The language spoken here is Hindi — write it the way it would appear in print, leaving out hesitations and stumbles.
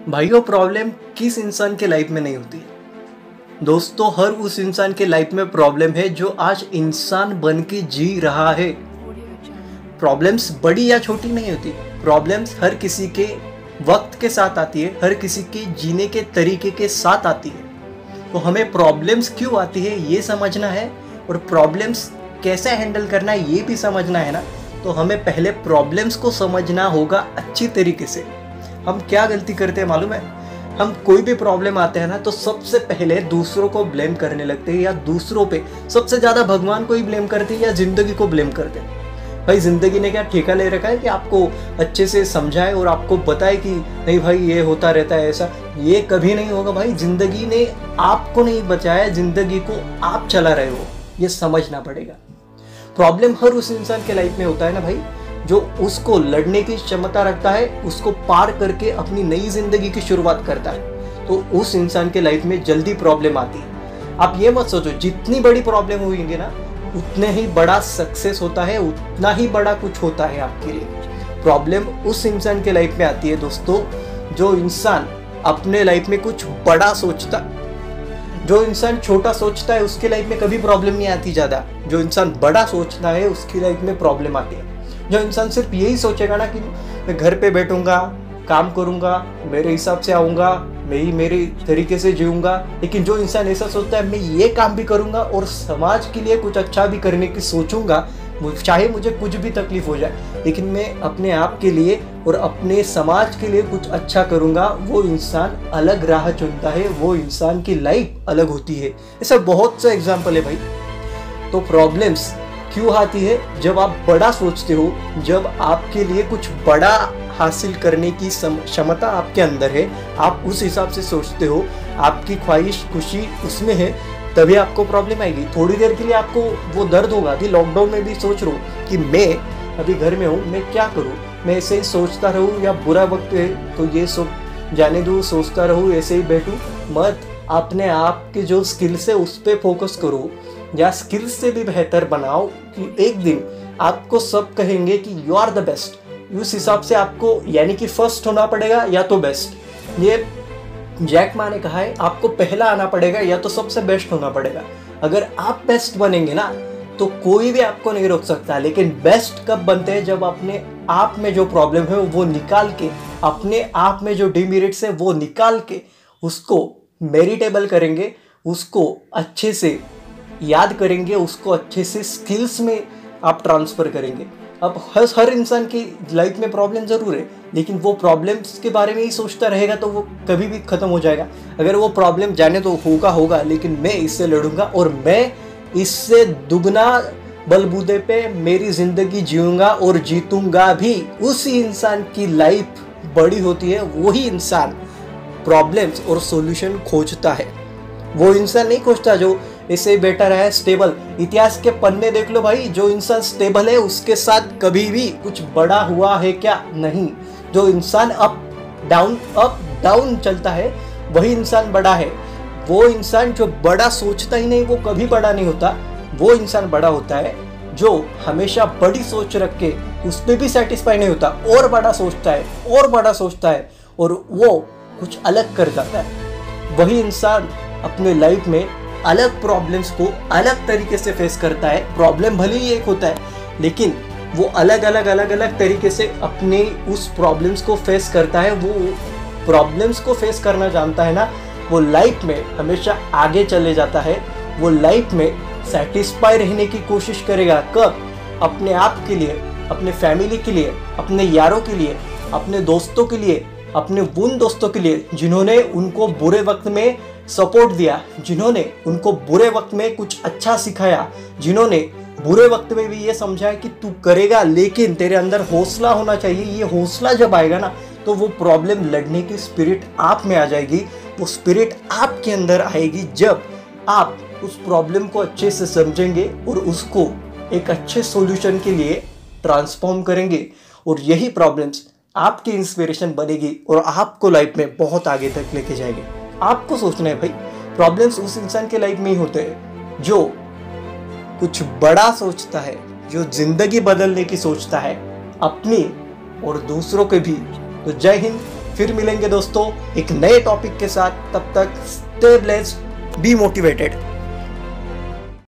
भाइयों, प्रॉब्लम किस इंसान के लाइफ में नहीं होती है। दोस्तों, हर उस इंसान के लाइफ में प्रॉब्लम है जो आज इंसान बन के जी रहा है। प्रॉब्लम्स बड़ी या छोटी नहीं होती। प्रॉब्लम्स हर किसी के वक्त के साथ आती है, हर किसी के जीने के तरीके के साथ आती है। तो हमें प्रॉब्लम्स क्यों आती है ये समझना है, और प्रॉब्लम्स कैसे हैंडल करना है ये भी समझना है ना। तो हमें पहले प्रॉब्लम्स को समझना होगा अच्छी तरीके से। हम क्या गलती करते हैं मालूम है? हम कोई भी प्रॉब्लम आते हैं ना तो सबसे पहले दूसरों को ब्लेम करने लगते हैं, या दूसरों पे सबसे ज़्यादा भगवान को ही ब्लेम करते हैं या ज़िंदगी को ब्लेम करते हैं। भाई, ज़िंदगी ने क्या ठेका ले रखा है कि आपको अच्छे से समझाए और आपको बताए कि नहीं भाई ये होता रहता है ऐसा। ये कभी नहीं होगा भाई। ज़िंदगी ने आपको नहीं बचाया, ज़िंदगी को आप चला रहे हो, ये समझना पड़ेगा। प्रॉब्लम हर उस इंसान के लाइफ में होता है ना भाई, जो उसको लड़ने की क्षमता रखता है, उसको पार करके अपनी नई जिंदगी की शुरुआत करता है। तो उस इंसान के लाइफ में जल्दी प्रॉब्लम आती है। आप ये मत सोचो जितनी बड़ी प्रॉब्लम होगी ना उतने ही बड़ा सक्सेस होता है, उतना ही बड़ा कुछ होता है आपके लिए। प्रॉब्लम उस इंसान के लाइफ में आती है दोस्तों, जो इंसान अपने लाइफ में कुछ बड़ा सोचता। जो इंसान छोटा सोचता है उसके लाइफ में कभी प्रॉब्लम नहीं आती ज़्यादा। जो इंसान बड़ा सोचता है उसकी लाइफ में प्रॉब्लम आती है। जो इंसान सिर्फ यही सोचेगा ना कि मैं घर पे बैठूंगा, काम करूंगा, मेरे हिसाब से आऊँगा, मैं ही मेरे तरीके से जीऊँगा, लेकिन जो इंसान ऐसा सोचता है मैं ये काम भी करूंगा और समाज के लिए कुछ अच्छा भी करने की सोचूंगा, चाहे मुझे कुछ भी तकलीफ हो जाए, लेकिन मैं अपने आप के लिए और अपने समाज के लिए कुछ अच्छा करूंगा, वो इंसान अलग राह चुनता है, वो इंसान की लाइफ अलग होती है। ऐसा बहुत सा एग्जाम्पल है भाई। तो प्रॉब्लम्स क्यों आती है? जब आप बड़ा सोचते हो, जब आपके लिए कुछ बड़ा हासिल करने की क्षमता आपके अंदर है, आप उस हिसाब से सोचते हो, आपकी ख्वाहिश खुशी उसमें है, तभी आपको प्रॉब्लम आएगी। थोड़ी देर के लिए आपको वो दर्द होगा। अभी लॉकडाउन में भी सोच रहा हूँ कि मैं अभी घर में हूँ, मैं क्या करूँ, मैं ऐसे ही सोचता रहूँ या बुरा वक्त है तो ये सब जाने दूँ, सोचता रहूँ, ऐसे ही बैठूँ? मत। अपने आप के जो स्किल्स है उस पर फोकस करो, या स्किल्स से भी बेहतर बनाओ कि एक दिन आपको सब कहेंगे कि यू आर द बेस्ट। उस हिसाब से आपको यानी कि फर्स्ट होना पड़ेगा या तो बेस्ट। ये जैक मा ने कहा है, आपको पहला आना पड़ेगा या तो सबसे बेस्ट होना पड़ेगा। अगर आप बेस्ट बनेंगे ना तो कोई भी आपको नहीं रोक सकता। लेकिन बेस्ट कब बनते हैं? जब अपने आप में जो प्रॉब्लम है वो निकाल के, अपने आप में जो डिमेरिट्स है वो निकाल के उसको मेरिटेबल करेंगे, उसको अच्छे से याद करेंगे, उसको अच्छे से स्किल्स में आप ट्रांसफ़र करेंगे। अब हर इंसान की लाइफ में प्रॉब्लम ज़रूर है, लेकिन वो प्रॉब्लम्स के बारे में ही सोचता रहेगा तो वो कभी भी ख़त्म हो जाएगा। अगर वो प्रॉब्लम जाने तो होगा, लेकिन मैं इससे लड़ूंगा और मैं इससे दुगना बलबूते पे मेरी ज़िंदगी जीऊँगा और जीतूँगा भी। उसी इंसान की लाइफ बड़ी होती है, वही इंसान प्रॉब्लम्स और सॉल्यूशन खोजता है। वो इंसान नहीं खोजता जो ऐसे ही बैठा रहा है स्टेबल। इतिहास के पन्ने देख लो भाई, जो इंसान स्टेबल है उसके साथ कभी भी कुछ बड़ा हुआ है क्या? नहीं। जो इंसान अप डाउन चलता है वही इंसान बड़ा है। वो इंसान जो बड़ा सोचता ही नहीं वो कभी बड़ा नहीं होता। वो इंसान बड़ा होता है जो हमेशा बड़ी सोच रख के उस पर भी सेटिस्फाई नहीं होता, और बड़ा सोचता है और वो कुछ अलग कर जाता है। वही इंसान अपने लाइफ में अलग प्रॉब्लम्स को अलग तरीके से फेस करता है। प्रॉब्लम भले ही एक होता है, लेकिन वो अलग अलग तरीके से अपने उस प्रॉब्लम्स को फेस करता है। वो प्रॉब्लम्स को फेस करना जानता है ना, वो लाइफ में हमेशा आगे चले जाता है। वो लाइफ में सेटिस्फाई रहने की कोशिश करेगा। कब? अपने आप के लिए, अपने फैमिली के लिए, अपने यारों के लिए, अपने दोस्तों के लिए, अपने उन दोस्तों के लिए जिन्होंने उनको बुरे वक्त में सपोर्ट दिया, जिन्होंने उनको बुरे वक्त में कुछ अच्छा सिखाया, जिन्होंने बुरे वक्त में भी ये समझाया कि तू करेगा, लेकिन तेरे अंदर हौसला होना चाहिए। ये हौसला जब आएगा ना तो वो प्रॉब्लम लड़ने की स्पिरिट आप में आ जाएगी। वो स्पिरिट आपके अंदर आएगी जब आप उस प्रॉब्लम को अच्छे से समझेंगे और उसको एक अच्छे सॉल्यूशन के लिए ट्रांसफॉर्म करेंगे। और यही प्रॉब्लम्स आपकी इंस्पिरेशन बनेगी और आपको लाइफ में बहुत आगे तक लेके जाएंगे। आपको सोचना है भाई, प्रॉब्लम्स उस इंसान के लाइफ में ही होते हैं जो कुछ बड़ा सोचता है, जो जिंदगी बदलने की सोचता है, अपनी और दूसरों के भी। तो जय हिंद, फिर मिलेंगे दोस्तों एक नए टॉपिक के साथ। तब तक स्टे ब्लेस्ड, बी मोटिवेटेड।